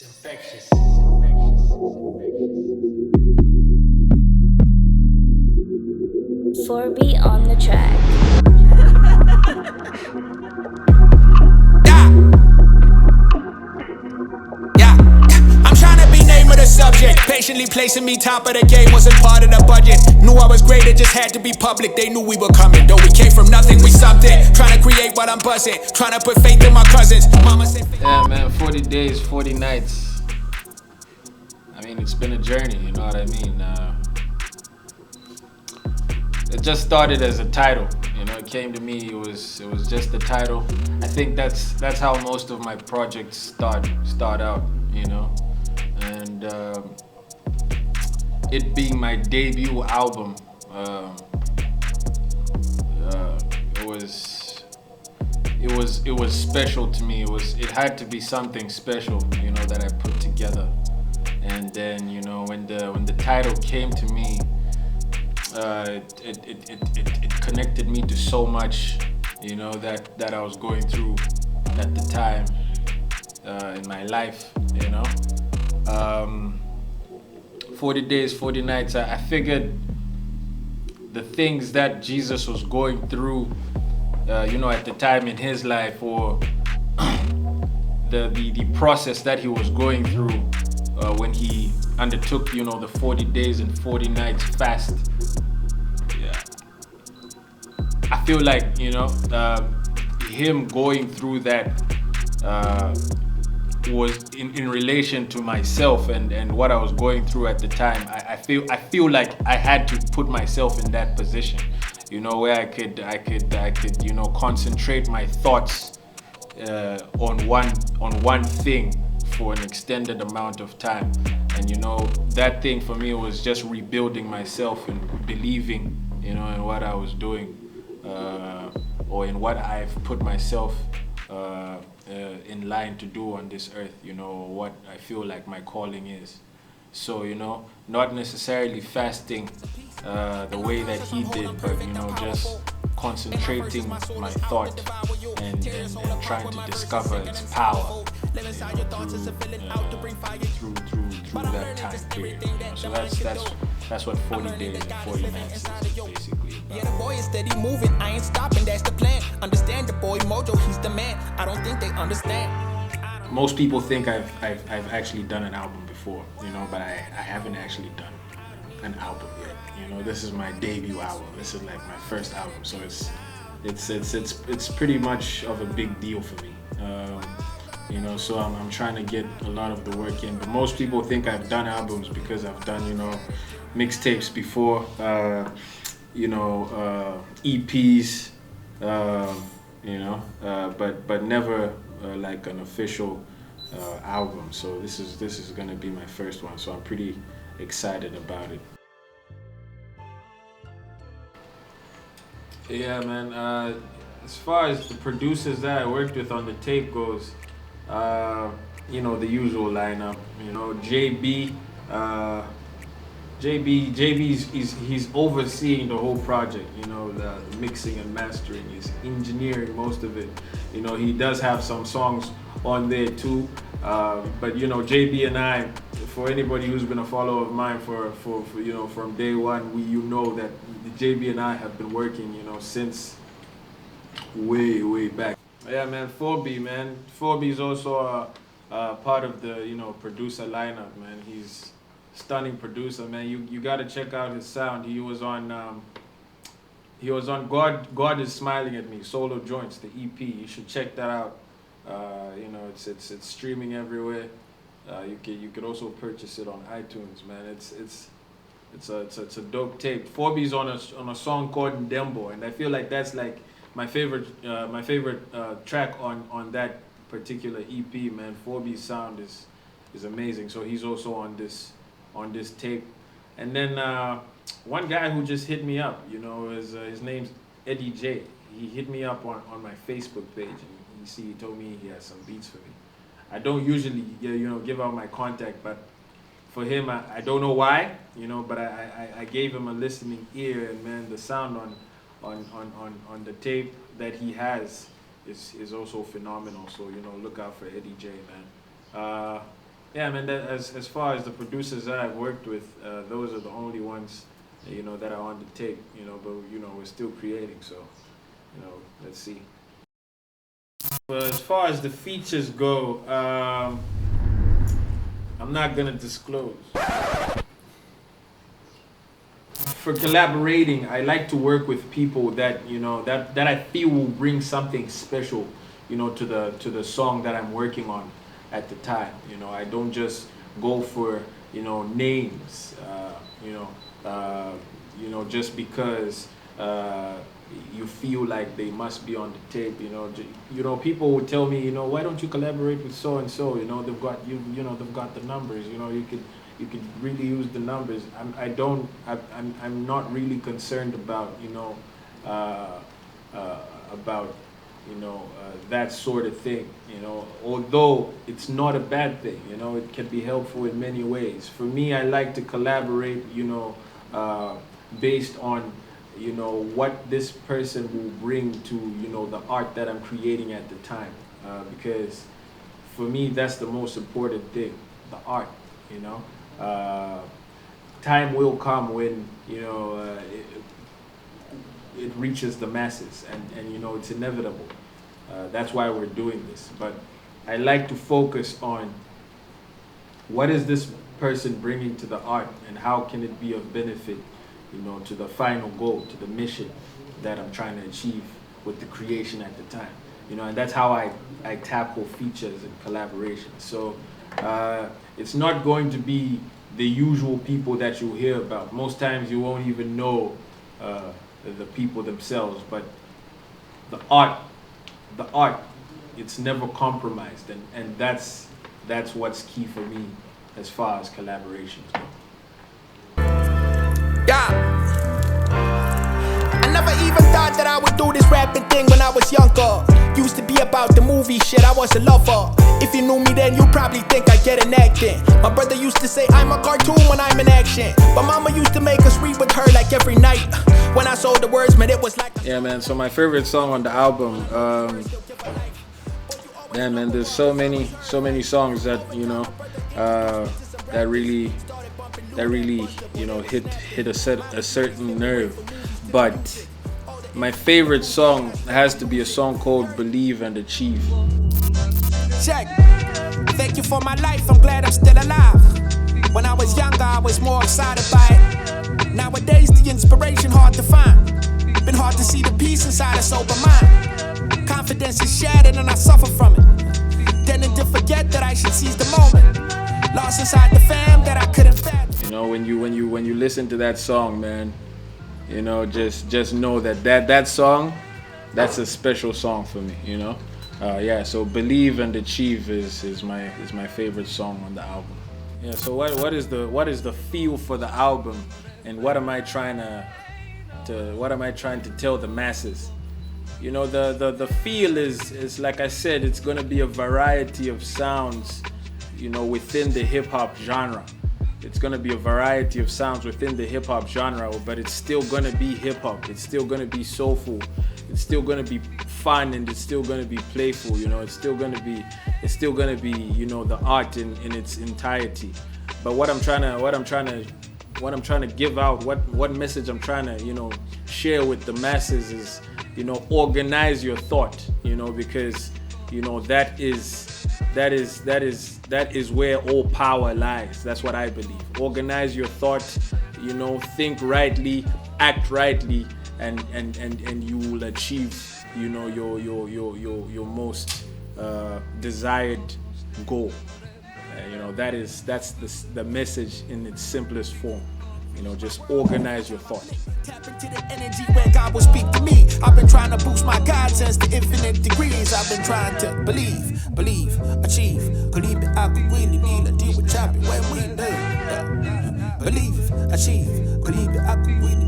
Infectious. 4B on the track. Yeah, I'm trying to be name of the subject. Patiently placing me top of the game wasn't part of the budget. Knew I was great, it just had to be public. They knew we were coming, though we came from nothing, we something. Trying to create what I'm buzzing, trying to put faith in my cousins. Mama said, Yeah, man, 40 days, 40 nights. I mean, it's been a journey, you know what I mean? It just started as a title, you know. It came to me. It was just a title. I think that's how most of my projects start out, you know. And it being my debut album, it was special to me. It had to be something special, you know, that I put together. And then, you know, when the title came to me, it connected me to so much, you know, that I was going through at the time in my life, you know. 40 days, 40 nights. I figured the things that Jesus was going through, you know, at the time in his life, or the process that he was going through when he undertook, you know, the 40 days and 40 nights fast. Yeah, I feel like, you know, him going through that was in relation to myself and what I was going through at the time. I feel like I had to put myself in that position, you know, where I could you know, concentrate my thoughts on one thing for an extended amount of time. And you know, that thing for me was just rebuilding myself and believing, you know, in what I was doing, or in what I've put myself in line to do on this earth, you know, what I feel like my calling is. So, you know, not necessarily fasting the way that he did, but, you know, just concentrating my thought and trying to discover its power, you know, through that time period. You know? So that's what 40 days and 40 nights is basically about. yeah, the boy is steady moving, I ain't stopping, that's the plan. Understand the boy Mojo, he's the man. I don't think they understand. Most people think I've actually done an album before, you know, but I haven't actually done an album yet. You know, this is my debut album. This is like my first album, so it's pretty much of a big deal for me. You know, so I'm trying to get a lot of the work in. But most people think I've done albums because I've done, you know, mixtapes before, you know, EPs, you know, but never like an official album. So this is gonna be my first one. So I'm pretty excited about it. Yeah, man. As far as the producers that I worked with on the tape goes, you know, the usual lineup. You know, JB. JB's he's overseeing the whole project. You know, the mixing and mastering. He's engineering most of it. You know, he does have some songs on there too. But you know, JB and I, for anybody who's been a follower of mine for you know, from day one, you know that JB and I have been working, you know, since way back. Yeah, man. 4B, man. 4B is also a part of the, you know, producer lineup, man. He's a stunning producer, man. You gotta check out his sound. He was on God is Smiling at Me, Solo Joints, the EP. You should check that out. You know, it's streaming everywhere. You could also purchase it on iTunes, man. It's a dope tape. 4B's on a song called Ndembo, and I feel like that's like my favorite track on that particular EP, man. 4B's sound is amazing. So he's also on this tape. And then one guy who just hit me up, you know, his name's Eddie J. He hit me up on my Facebook page, and he told me he has some beats for me. I don't usually, you know, give out my contact, but for him, I don't know why, you know, but I gave him a listening ear, and man, the sound on the tape that he has is also phenomenal. So, you know, look out for Eddie J, man. Yeah, I mean, that, as far as the producers that I've worked with, those are the only ones, you know, that are on the tape, you know, but, you know, we're still creating, so, you know, let's see. But as far as the features go, I'm not gonna disclose. For collaborating, I like to work with people that, you know, that I feel will bring something special, you know, to the song that I'm working on at the time. You know, I don't just go for, you know, names, you know, just because you feel like they must be on the tape. You know, people would tell me, you know, why don't you collaborate with so and so? You know, they've got you know, they've got the numbers. You know, you could really use the numbers. I'm not really concerned about, you know, that sort of thing, you know, although it's not a bad thing, you know, it can be helpful in many ways. For me, I like to collaborate, you know, based on, you know, what this person will bring to, you know, the art that I'm creating at the time, because for me, that's the most important thing, the art, you know. Time will come when, you know, it reaches the masses, and you know, it's inevitable. That's why we're doing this. But I like to focus on what is this person bringing to the art, and how can it be of benefit, you know, to the final goal, to the mission that I'm trying to achieve with the creation at the time. You know, and that's how I tackle features and collaborations. So it's not going to be the usual people that you hear about. Most times you won't even know the people themselves, but the art, it's never compromised, and that's what's key for me as far as collaborations go. Yeah, I never even thought that I would do this rapping thing when I was younger. Used to be about the movie shit, I was a lover. If you knew me then you probably think I get an acting. My brother used to say I'm a cartoon when I'm in action, but mama used to make us read with her like every night. When I saw the words, man, it was like... Yeah, man, so my favorite song on the album, yeah, man, there's so many songs that, you know, that really, you know, hit a certain nerve. But my favorite song has to be a song called Believe and Achieve. Check. Thank you for my life, I'm glad I'm still alive. When I was younger, I was more excited by it. Nowadays, the inspiration hard to find. Been hard to see the peace inside a sober mind. Confidence is shattered and I suffer from it. Tending to forget that I should seize the moment. Lost inside the fam that I couldn't fathom. You know, when you listen to that song, man, you know, just know that song, that's a special song for me, you know. Yeah, so Believe and Achieve is my favorite song on the album. Yeah, so what is the feel for the album, and what am I trying to tell the masses? You know, the feel is like I said, it's gonna be a variety of sounds, you know, within the hip hop genre. It's gonna be a variety of sounds within the hip hop genre, but it's still gonna be hip hop. It's still gonna be soulful. It's still gonna be fun, and it's still gonna be playful. You know, it's still gonna be, you know, the art in its entirety. But what I'm trying to give out, what message I'm trying to, you know, share with the masses is, you know, organize your thought. You know, because, you know, that is where all power lies. That's what I believe. Organize your thought, you know, think rightly, act rightly, and you will achieve, you know, your most desired goal. You know, that's the message in its simplest form. You know, just organize your thought. Tap into the energy where God will speak to me. I've been trying to boost my God sense to infinite degrees. I've been trying to believe, achieve. Believe it, I could really deal and deal with chopping when we do. Believe, achieve. Believe it, I could really